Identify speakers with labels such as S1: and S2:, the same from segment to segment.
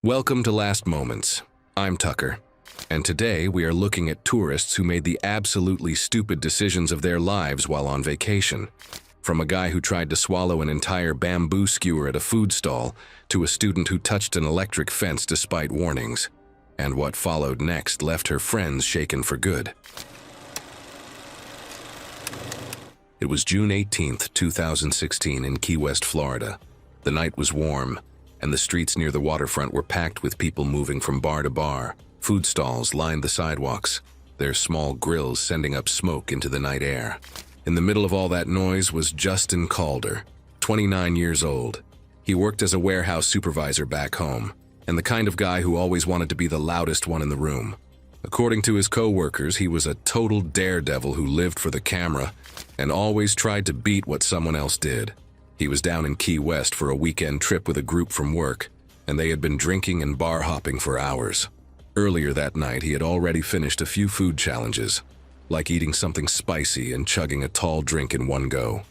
S1: Welcome to Last Moments. I'm Tucker, and today we are looking at tourists who made the absolutely stupid decisions of their lives while on vacation. From a guy who tried to swallow an entire bamboo skewer at a food stall, to a student who touched an electric fence despite warnings. And what followed next left her friends shaken for good. It was June 18th, 2016 in Key West, Florida. The night was warm, and the streets near the waterfront were packed with people moving from bar to bar. Food stalls lined the sidewalks, their small grills sending up smoke into the night air. In the middle of all that noise was Justin Calder, 29 years old. He worked as a warehouse supervisor back home, and the kind of guy who always wanted to be the loudest one in the room. According to his co-workers, he was a total daredevil who lived for the camera and always tried to beat what someone else did. He was down in Key West for a weekend trip with a group from work, and they had been drinking and bar hopping for hours. Earlier that night, he had already finished a few food challenges, like eating something spicy and chugging a tall drink in one go.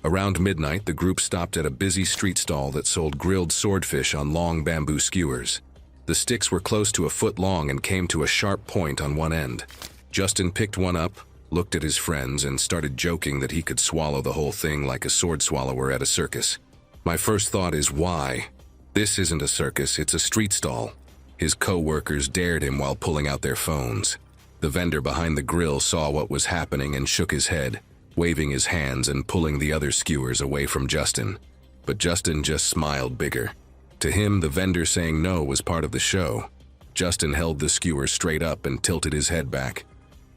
S1: Around midnight, the group stopped at a busy street stall that sold grilled swordfish on long bamboo skewers. The sticks were close to a foot long and came to a sharp point on one end. Justin picked one up, looked at his friends, and started joking that he could swallow the whole thing like a sword swallower at a circus. My first thought is, why? This isn't a circus, it's a street stall. His co-workers dared him while pulling out their phones. The vendor behind the grill saw what was happening and shook his head, waving his hands and pulling the other skewers away from Justin. But Justin just smiled bigger. To him, the vendor saying no was part of the show. Justin held the skewer straight up and tilted his head back.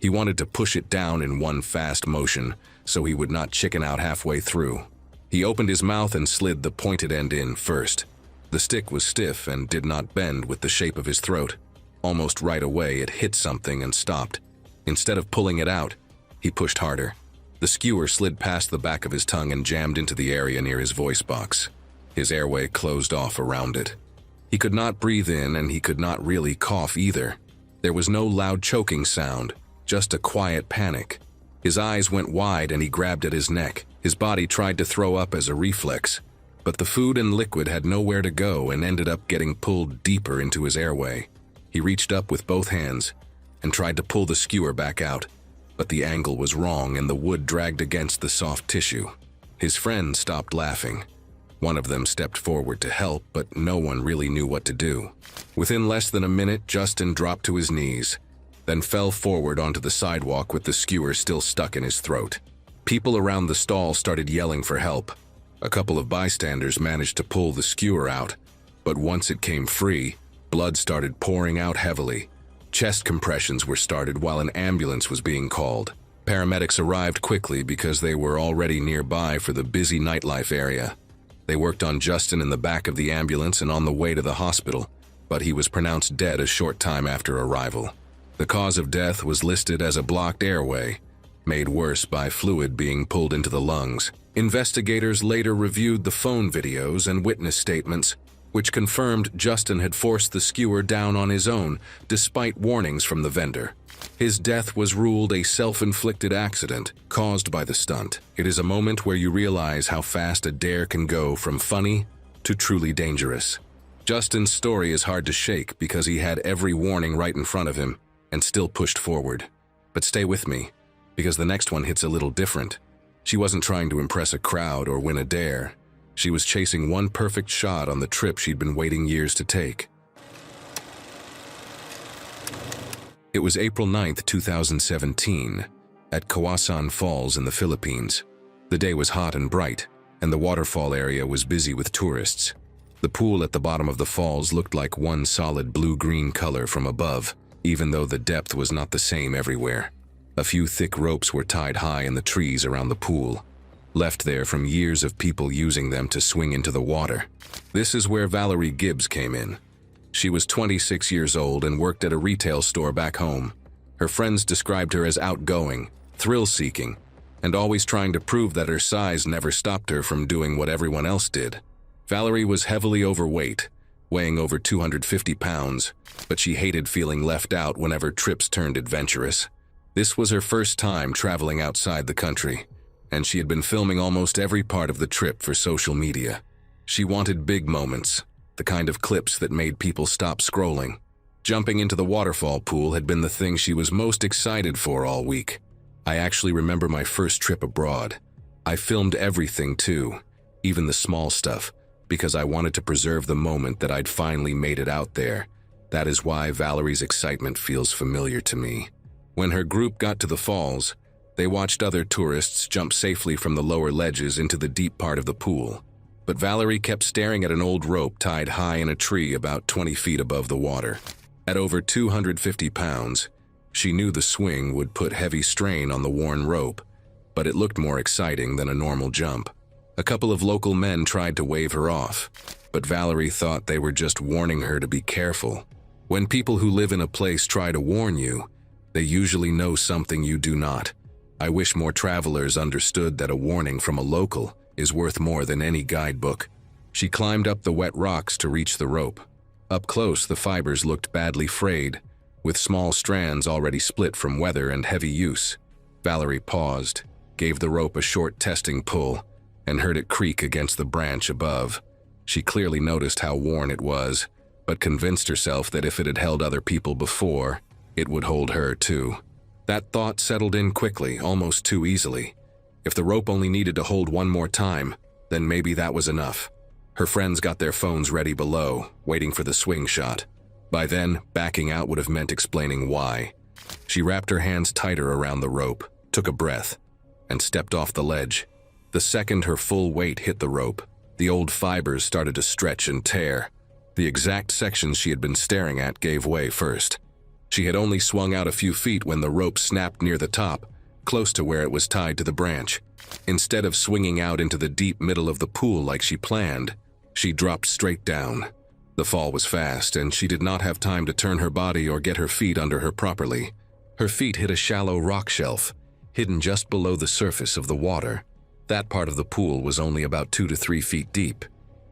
S1: He wanted to push it down in one fast motion, so he would not chicken out halfway through. He opened his mouth and slid the pointed end in first. The stick was stiff and did not bend with the shape of his throat. Almost right away, it hit something and stopped. Instead of pulling it out, he pushed harder. The skewer slid past the back of his tongue and jammed into the area near his voice box. His airway closed off around it. He could not breathe in, and he could not really cough either. There was no loud choking sound, just a quiet panic. His eyes went wide and he grabbed at his neck. His body tried to throw up as a reflex, but the food and liquid had nowhere to go and ended up getting pulled deeper into his airway. He reached up with both hands and tried to pull the skewer back out, but the angle was wrong and the wood dragged against the soft tissue. His friends stopped laughing. One of them stepped forward to help, but no one really knew what to do. Within less than a minute, Justin dropped to his knees, then fell forward onto the sidewalk with the skewer still stuck in his throat. People around the stall started yelling for help. A couple of bystanders managed to pull the skewer out, but once it came free, blood started pouring out heavily. Chest compressions were started while an ambulance was being called. Paramedics arrived quickly because they were already nearby for the busy nightlife area. They worked on Justin in the back of the ambulance and on the way to the hospital, but he was pronounced dead a short time after arrival. The cause of death was listed as a blocked airway, made worse by fluid being pulled into the lungs. Investigators later reviewed the phone videos and witness statements, which confirmed Justin had forced the skewer down on his own, despite warnings from the vendor. His death was ruled a self-inflicted accident caused by the stunt. It is a moment where you realize how fast a dare can go from funny to truly dangerous. Justin's story is hard to shake because he had every warning right in front of him and still pushed forward. But stay with me, because the next one hits a little different. She wasn't trying to impress a crowd or win a dare. She was chasing one perfect shot on the trip she'd been waiting years to take. It was April 9th, 2017, at Kawasan Falls in the Philippines. The day was hot and bright, and the waterfall area was busy with tourists. The pool at the bottom of the falls looked like one solid blue-green color from above, even though the depth was not the same everywhere. A few thick ropes were tied high in the trees around the pool, left there from years of people using them to swing into the water. This is where Valerie Gibbs came in. She was 26 years old and worked at a retail store back home. Her friends described her as outgoing, thrill-seeking, and always trying to prove that her size never stopped her from doing what everyone else did. Valerie was heavily overweight, weighing over 250 pounds, but she hated feeling left out whenever trips turned adventurous. This was her first time traveling outside the country, and she had been filming almost every part of the trip for social media. She wanted big moments, the kind of clips that made people stop scrolling. Jumping into the waterfall pool had been the thing she was most excited for all week. I actually remember my first trip abroad. I filmed everything too, even the small stuff, because I wanted to preserve the moment that I'd finally made it out there. That is why Valerie's excitement feels familiar to me. When her group got to the falls, they watched other tourists jump safely from the lower ledges into the deep part of the pool. But Valerie kept staring at an old rope tied high in a tree about 20 feet above the water. At over 250 pounds, she knew the swing would put heavy strain on the worn rope, but it looked more exciting than a normal jump. A couple of local men tried to wave her off, but Valerie thought they were just warning her to be careful. When people who live in a place try to warn you, they usually know something you do not. I wish more travelers understood that a warning from a local is worth more than any guidebook. She climbed up the wet rocks to reach the rope. Up close, the fibers looked badly frayed, with small strands already split from weather and heavy use. Valerie paused, gave the rope a short testing pull, and heard it creak against the branch above. She clearly noticed how worn it was, but convinced herself that if it had held other people before, it would hold her too. That thought settled in quickly, almost too easily. If the rope only needed to hold one more time, then maybe that was enough. Her friends got their phones ready below, waiting for the swing shot. By then, backing out would have meant explaining why. She wrapped her hands tighter around the rope, took a breath, and stepped off the ledge. The second her full weight hit the rope, the old fibers started to stretch and tear. The exact sections she had been staring at gave way first. She had only swung out a few feet when the rope snapped near the top, close to where it was tied to the branch. Instead of swinging out into the deep middle of the pool like she planned, she dropped straight down. The fall was fast, and she did not have time to turn her body or get her feet under her properly. Her feet hit a shallow rock shelf, hidden just below the surface of the water. That part of the pool was only about 2 to 3 feet deep,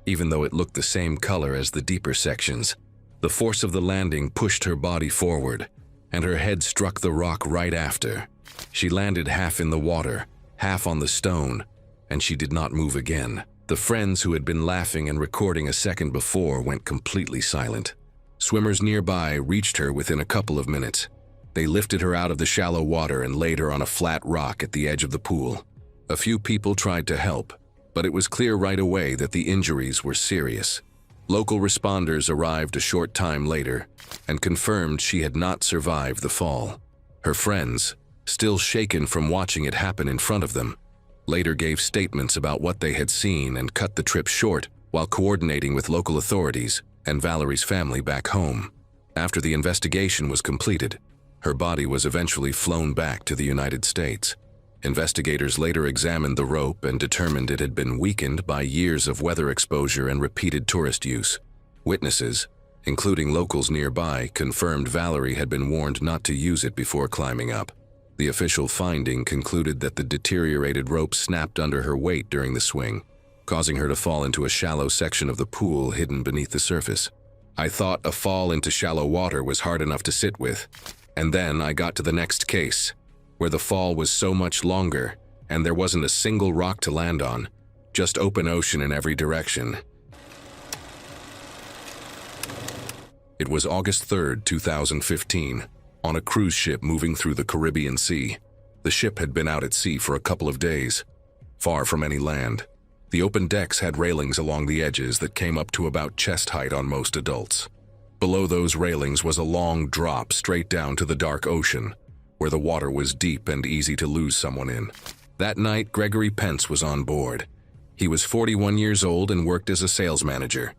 S1: even though it looked the same color as the deeper sections. The force of the landing pushed her body forward, and her head struck the rock right after. She landed half in the water, half on the stone, and she did not move again. The friends who had been laughing and recording a second before went completely silent. Swimmers nearby reached her within a couple of minutes. They lifted her out of the shallow water and laid her on a flat rock at the edge of the pool. A few people tried to help, but it was clear right away that the injuries were serious. Local responders arrived a short time later and confirmed she had not survived the fall. Her friends, still shaken from watching it happen in front of them, later gave statements about what they had seen and cut the trip short while coordinating with local authorities and Valerie's family back home. After the investigation was completed, her body was eventually flown back to the United States. Investigators later examined the rope and determined it had been weakened by years of weather exposure and repeated tourist use. Witnesses, including locals nearby, confirmed Valerie had been warned not to use it before climbing up. The official finding concluded that the deteriorated rope snapped under her weight during the swing, causing her to fall into a shallow section of the pool hidden beneath the surface. I thought a fall into shallow water was hard enough to sit with, and then I got to the next case, where the fall was so much longer and there wasn't a single rock to land on, just open ocean in every direction. It was August 3rd, 2015, on a cruise ship moving through the Caribbean Sea. The ship had been out at sea for a couple of days, far from any land. The open decks had railings along the edges that came up to about chest height on most adults. Below those railings was a long drop straight down to the dark ocean, where the water was deep and easy to lose someone in. That night, Gregory Pence was on board. He was 41 years old and worked as a sales manager.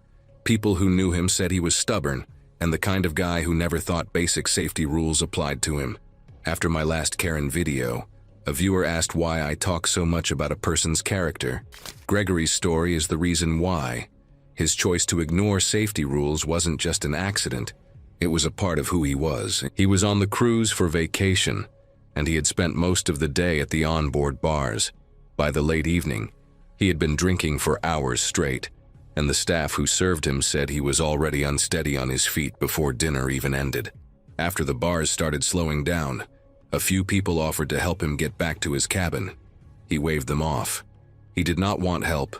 S1: People who knew him said he was stubborn and the kind of guy who never thought basic safety rules applied to him. After my last Karen video, a viewer asked why I talk so much about a person's character. Gregory's story is the reason why. His choice to ignore safety rules wasn't just an accident. It was a part of who he was. He was on the cruise for vacation, and he had spent most of the day at the onboard bars. By the late evening, he had been drinking for hours straight, and the staff who served him said he was already unsteady on his feet before dinner even ended. After the bars started slowing down, a few people offered to help him get back to his cabin. He waved them off. He did not want help,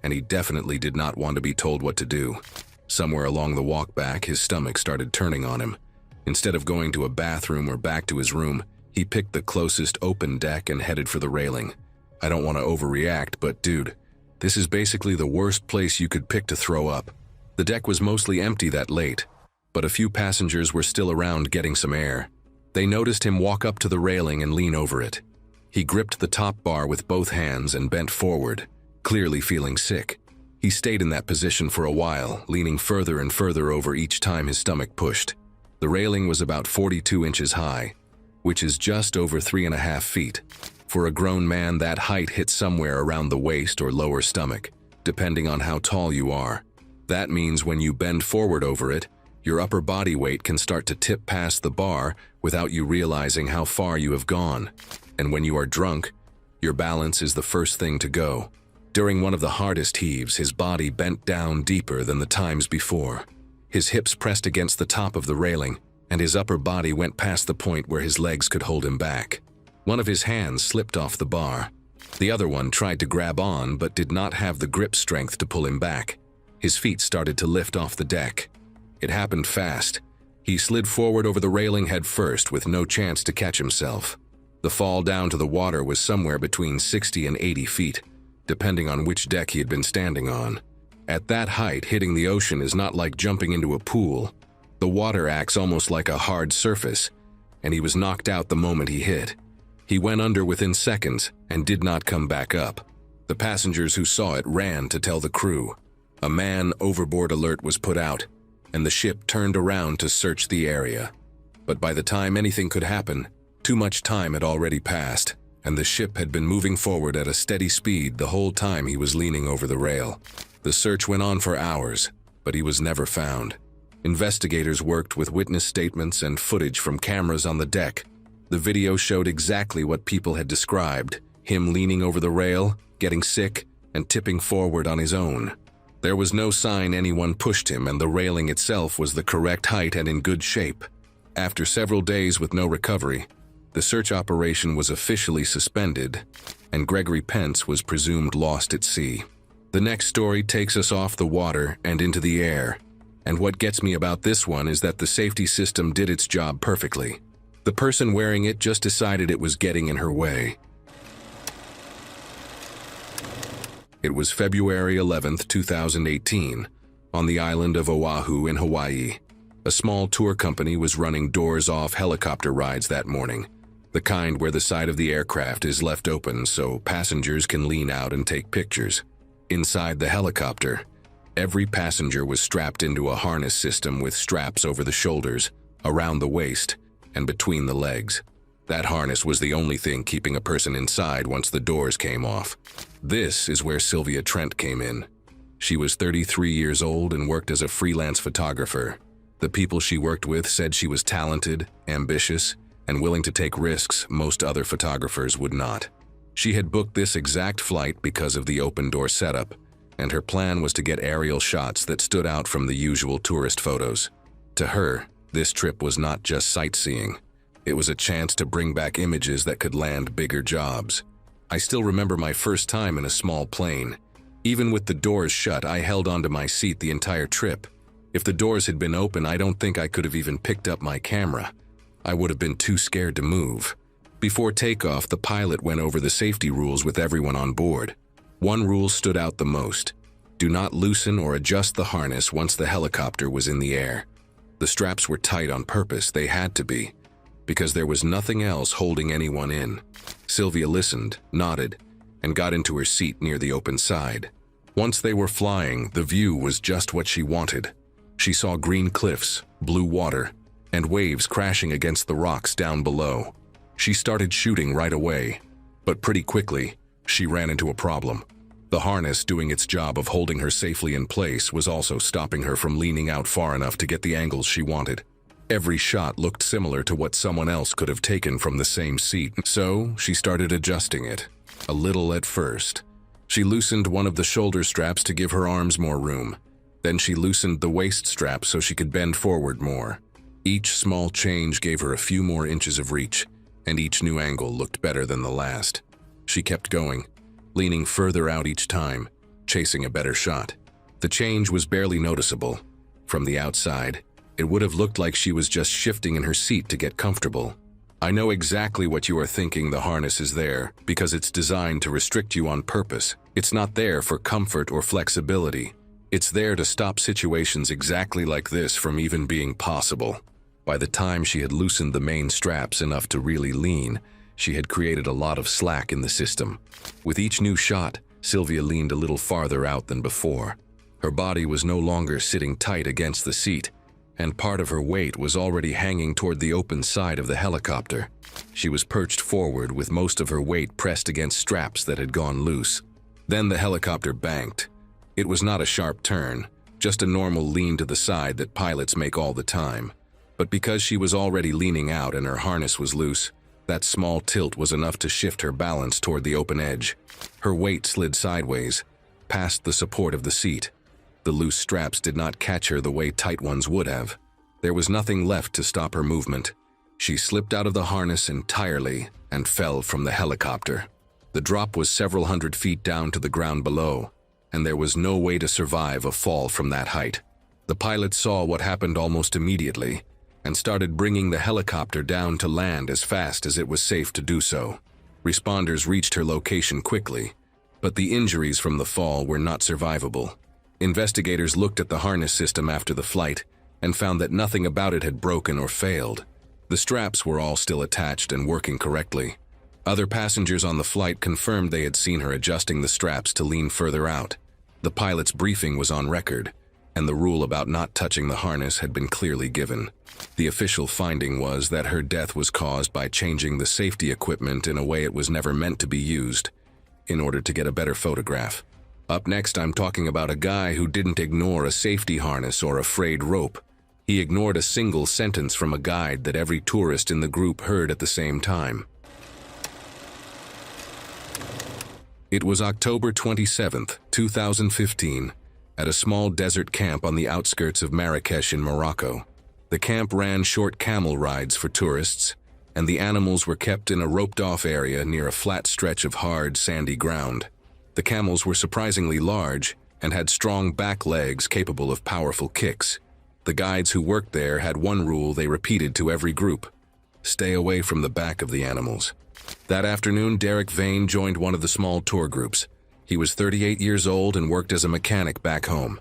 S1: and he definitely did not want to be told what to do. Somewhere along the walk back, his stomach started turning on him. Instead of going to a bathroom or back to his room, he picked the closest open deck and headed for the railing. I don't want to overreact, but dude, this is basically the worst place you could pick to throw up. The deck was mostly empty that late, but a few passengers were still around getting some air. They noticed him walk up to the railing and lean over it. He gripped the top bar with both hands and bent forward, clearly feeling sick. He stayed in that position for a while, leaning further and further over each time his stomach pushed. The railing was about 42 inches high, which is just over 3.5 feet. For a grown man, that height hits somewhere around the waist or lower stomach, depending on how tall you are. That means when you bend forward over it, your upper body weight can start to tip past the bar without you realizing how far you have gone. And when you are drunk, your balance is the first thing to go. During one of the hardest heaves, his body bent down deeper than the times before. His hips pressed against the top of the railing, and his upper body went past the point where his legs could hold him back. One of his hands slipped off the bar. The other one tried to grab on but did not have the grip strength to pull him back. His feet started to lift off the deck. It happened fast. He slid forward over the railing head first with no chance to catch himself. The fall down to the water was somewhere between 60 and 80 feet, depending on which deck he had been standing on. At that height, hitting the ocean is not like jumping into a pool. The water acts almost like a hard surface, and he was knocked out the moment he hit. He went under within seconds and did not come back up. The passengers who saw it ran to tell the crew. A man overboard alert was put out, and the ship turned around to search the area. But by the time anything could happen, too much time had already passed, and the ship had been moving forward at a steady speed the whole time he was leaning over the rail. The search went on for hours, but he was never found. Investigators worked with witness statements and footage from cameras on the deck. The video showed exactly what people had described: him leaning over the rail, getting sick, and tipping forward on his own. There was no sign anyone pushed him, and the railing itself was the correct height and in good shape. After several days with no recovery, the search operation was officially suspended, and Gregory Pence was presumed lost at sea. The next story takes us off the water and into the air, and what gets me about this one is that the safety system did its job perfectly. The person wearing it just decided it was getting in her way. It was February 11th, 2018, on the island of Oahu in Hawaii. A small tour company was running doors-off helicopter rides that morning, the kind where the side of the aircraft is left open so passengers can lean out and take pictures. Inside the helicopter, every passenger was strapped into a harness system with straps over the shoulders, around the waist, and between the legs. That harness was the only thing keeping a person inside once the doors came off. This is where Sylvia Trent came in. She was 33 years old and worked as a freelance photographer. The people she worked with said she was talented, ambitious, and willing to take risks most other photographers would not. She had booked this exact flight because of the open-door setup, and her plan was to get aerial shots that stood out from the usual tourist photos. To her, this trip was not just sightseeing. It was a chance to bring back images that could land bigger jobs. I still remember my first time in a small plane. Even with the doors shut, I held onto my seat the entire trip. If the doors had been open, I don't think I could have even picked up my camera. I would have been too scared to move. Before takeoff, the pilot went over the safety rules with everyone on board. One rule stood out the most: do not loosen or adjust the harness once the helicopter was in the air. The straps were tight on purpose, they had to be, because there was nothing else holding anyone in. Sylvia listened, nodded, and got into her seat near the open side. Once they were flying, the view was just what she wanted. She saw green cliffs, blue water, and waves crashing against the rocks down below. She started shooting right away, but pretty quickly, she ran into a problem. The harness, doing its job of holding her safely in place, was also stopping her from leaning out far enough to get the angles she wanted. Every shot looked similar to what someone else could have taken from the same seat, so she started adjusting it, a little at first. She loosened one of the shoulder straps to give her arms more room. Then she loosened the waist strap so she could bend forward more. Each small change gave her a few more inches of reach, and each new angle looked better than the last. She kept going, leaning further out each time, chasing a better shot. The change was barely noticeable, From the outside, it would have looked like she was just shifting in her seat to get comfortable. I know exactly what you are thinking. The harness is there because it's designed to restrict you on purpose. It's not there for comfort or flexibility. It's there to stop situations exactly like this from even being possible. By the time she had loosened the main straps enough to really lean, she had created a lot of slack in the system. With each new shot, Sylvia leaned a little farther out than before. Her body was no longer sitting tight against the seat, and part of her weight was already hanging toward the open side of the helicopter. She was perched forward with most of her weight pressed against straps that had gone loose. Then the helicopter banked. It was not a sharp turn, just a normal lean to the side that pilots make all the time. But because she was already leaning out and her harness was loose, that small tilt was enough to shift her balance toward the open edge. Her weight slid sideways, past the support of the seat. The loose straps did not catch her the way tight ones would have. There was nothing left to stop her movement. She slipped out of the harness entirely and fell from the helicopter. The drop was several hundred feet down to the ground below, and there was no way to survive a fall from that height. The pilot saw what happened almost immediately and started bringing the helicopter down to land as fast as it was safe to do so. Responders reached her location quickly, but the injuries from the fall were not survivable. Investigators looked at the harness system after the flight and found that nothing about it had broken or failed. The straps were all still attached and working correctly. Other passengers on the flight confirmed they had seen her adjusting the straps to lean further out. The pilot's briefing was on record, and the rule about not touching the harness had been clearly given. The official finding was that her death was caused by changing the safety equipment in a way it was never meant to be used, in order to get a better photograph. Up next, I'm talking about a guy who didn't ignore a safety harness or a frayed rope. He ignored a single sentence from a guide that every tourist in the group heard at the same time. It was October 27th, 2015, at a small desert camp on the outskirts of Marrakesh in Morocco. The camp ran short camel rides for tourists, and the animals were kept in a roped-off area near a flat stretch of hard, sandy ground. The camels were surprisingly large and had strong back legs capable of powerful kicks. The guides who worked there had one rule they repeated to every group: stay away from the back of the animals. That afternoon, Derek Vane joined one of the small tour groups. He was 38 years old and worked as a mechanic back home.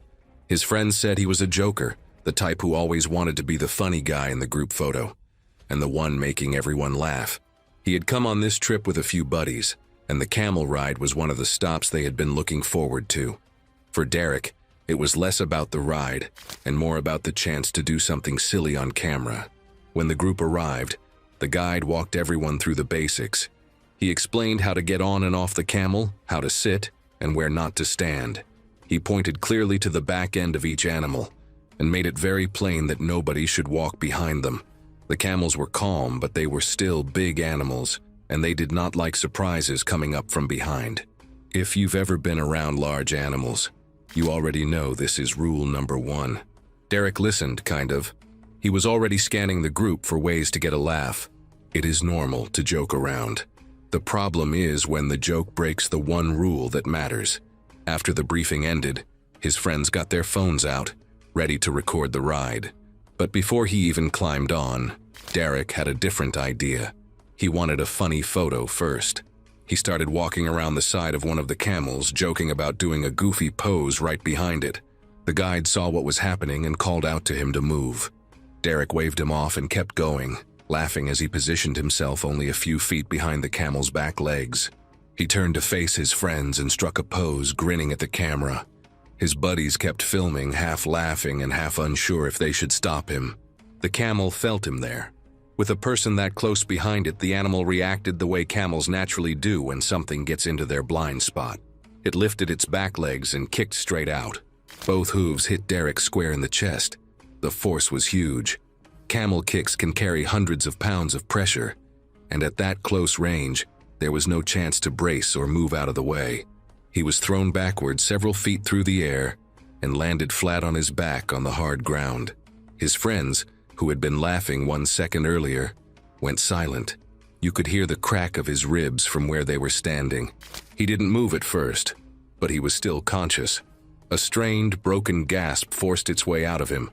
S1: His friends said he was a joker, the type who always wanted to be the funny guy in the group photo, and the one making everyone laugh. He had come on this trip with a few buddies, and the camel ride was one of the stops they had been looking forward to. For Derek, it was less about the ride and more about the chance to do something silly on camera. When the group arrived, the guide walked everyone through the basics. He explained how to get on and off the camel, how to sit, and where not to stand. He pointed clearly to the back end of each animal and made it very plain that nobody should walk behind them. The camels were calm, but they were still big animals, and they did not like surprises coming up from behind. If you've ever been around large animals, you already know this is rule number 1. Derek listened, kind of. He was already scanning the group for ways to get a laugh. It is normal to joke around. The problem is when the joke breaks the one rule that matters. After the briefing ended, his friends got their phones out, ready to record the ride. But before he even climbed on, Derek had a different idea. He wanted a funny photo first. He started walking around the side of one of the camels, joking about doing a goofy pose right behind it. The guide saw what was happening and called out to him to move. Derek waved him off and kept going, laughing as he positioned himself only a few feet behind the camel's back legs. He turned to face his friends and struck a pose, grinning at the camera. His buddies kept filming, half laughing and half unsure if they should stop him. The camel felt him there. With a person that close behind it, the animal reacted the way camels naturally do when something gets into their blind spot. It lifted its back legs and kicked straight out. Both hooves hit Derek square in the chest. The force was huge. Camel kicks can carry hundreds of pounds of pressure, and at that close range, there was no chance to brace or move out of the way. He was thrown backward several feet through the air and landed flat on his back on the hard ground. His friends, who had been laughing 1 second earlier, went silent. You could hear the crack of his ribs from where they were standing. He didn't move at first, but he was still conscious. A strained, broken gasp forced its way out of him,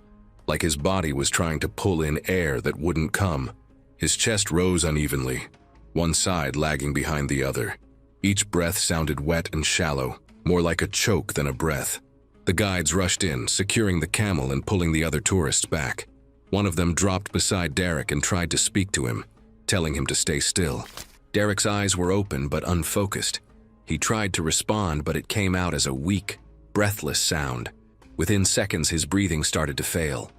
S1: like his body was trying to pull in air that wouldn't come. His chest rose unevenly, one side lagging behind the other. Each breath sounded wet and shallow, more like a choke than a breath. The guides rushed in, securing the camel and pulling the other tourists back. One of them dropped beside Derek and tried to speak to him, telling him to stay still. Derek's eyes were open but unfocused. He tried to respond, but it came out as a weak, breathless sound. Within seconds, his breathing started to fail.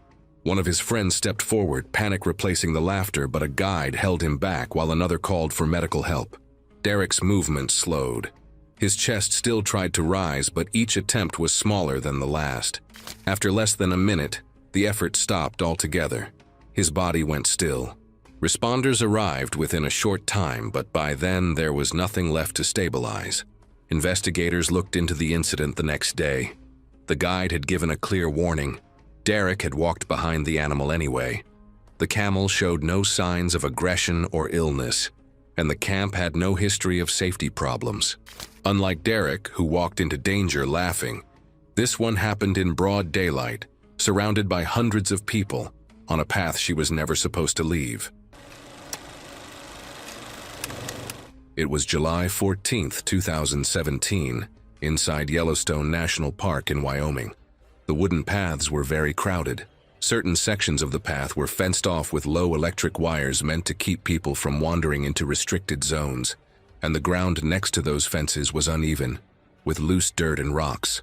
S1: One of his friends stepped forward, panic replacing the laughter, but a guide held him back while another called for medical help. Derek's movement slowed. His chest still tried to rise, but each attempt was smaller than the last. After less than a minute, the effort stopped altogether. His body went still. Responders arrived within a short time, but by then there was nothing left to stabilize. Investigators looked into the incident the next day. The guide had given a clear warning. Derek had walked behind the animal anyway. The camel showed no signs of aggression or illness, and the camp had no history of safety problems. Unlike Derek, who walked into danger laughing, this one happened in broad daylight, surrounded by hundreds of people, on a path she was never supposed to leave. It was July 14, 2017, inside Yellowstone National Park in Wyoming. The wooden paths were very crowded. Certain sections of the path were fenced off with low electric wires meant to keep people from wandering into restricted zones, and the ground next to those fences was uneven, with loose dirt and rocks.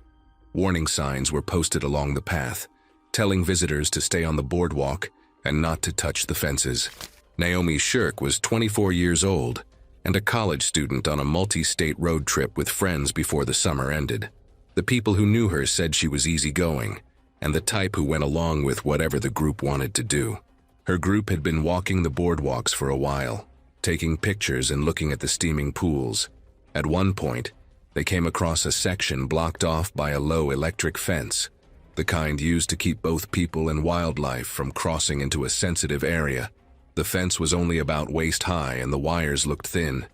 S1: Warning signs were posted along the path, telling visitors to stay on the boardwalk and not to touch the fences. Naomi Shirk was 24 years old and a college student on a multi-state road trip with friends before the summer ended. The people who knew her said she was easygoing, and the type who went along with whatever the group wanted to do. Her group had been walking the boardwalks for a while, taking pictures and looking at the steaming pools. At one point, they came across a section blocked off by a low electric fence, the kind used to keep both people and wildlife from crossing into a sensitive area. The fence was only about waist high and the wires looked thin.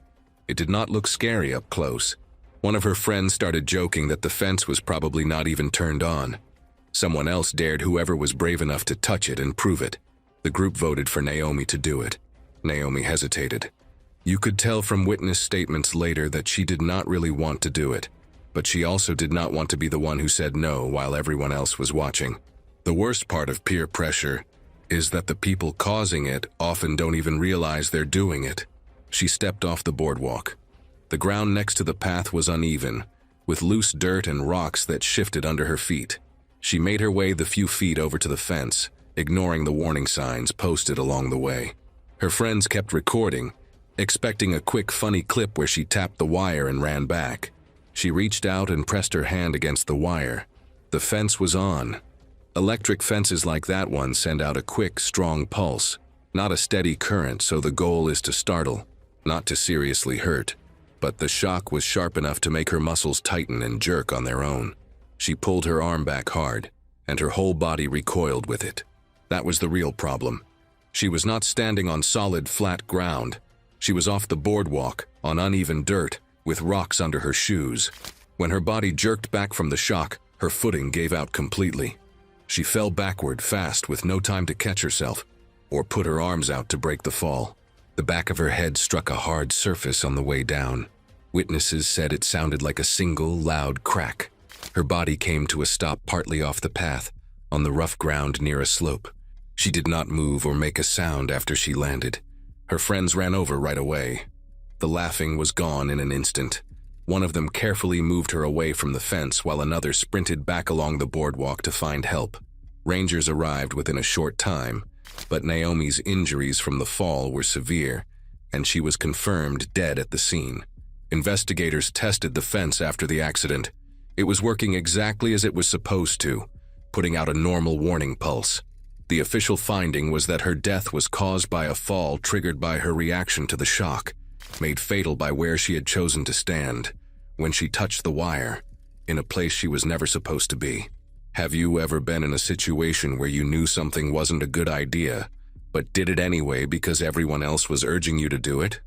S1: It did not look scary up close. One of her friends started joking that the fence was probably not even turned on. Someone else dared whoever was brave enough to touch it and prove it. The group voted for Naomi to do it. Naomi hesitated. You could tell from witness statements later that she did not really want to do it, but she also did not want to be the one who said no while everyone else was watching. The worst part of peer pressure is that the people causing it often don't even realize they're doing it. She stepped off the boardwalk. The ground next to the path was uneven, with loose dirt and rocks that shifted under her feet. She made her way the few feet over to the fence, ignoring the warning signs posted along the way. Her friends kept recording, expecting a quick funny clip where she tapped the wire and ran back. She reached out and pressed her hand against the wire. The fence was on. Electric fences like that one send out a quick, strong pulse, not a steady current, so the goal is to startle, not to seriously hurt. But the shock was sharp enough to make her muscles tighten and jerk on their own. She pulled her arm back hard, and her whole body recoiled with it. That was the real problem. She was not standing on solid, flat ground. She was off the boardwalk, on uneven dirt, with rocks under her shoes. When her body jerked back from the shock, her footing gave out completely. She fell backward fast with no time to catch herself or put her arms out to break the fall. The back of her head struck a hard surface on the way down. Witnesses said it sounded like a single, loud crack. Her body came to a stop partly off the path, on the rough ground near a slope. She did not move or make a sound after she landed. Her friends ran over right away. The laughing was gone in an instant. One of them carefully moved her away from the fence while another sprinted back along the boardwalk to find help. Rangers arrived within a short time, but Naomi's injuries from the fall were severe, and she was confirmed dead at the scene. Investigators tested the fence after the accident. It was working exactly as it was supposed to, putting out a normal warning pulse. The official finding was that her death was caused by a fall triggered by her reaction to the shock, made fatal by where she had chosen to stand, when she touched the wire, in a place she was never supposed to be. Have you ever been in a situation where you knew something wasn't a good idea, but did it anyway because everyone else was urging you to do it?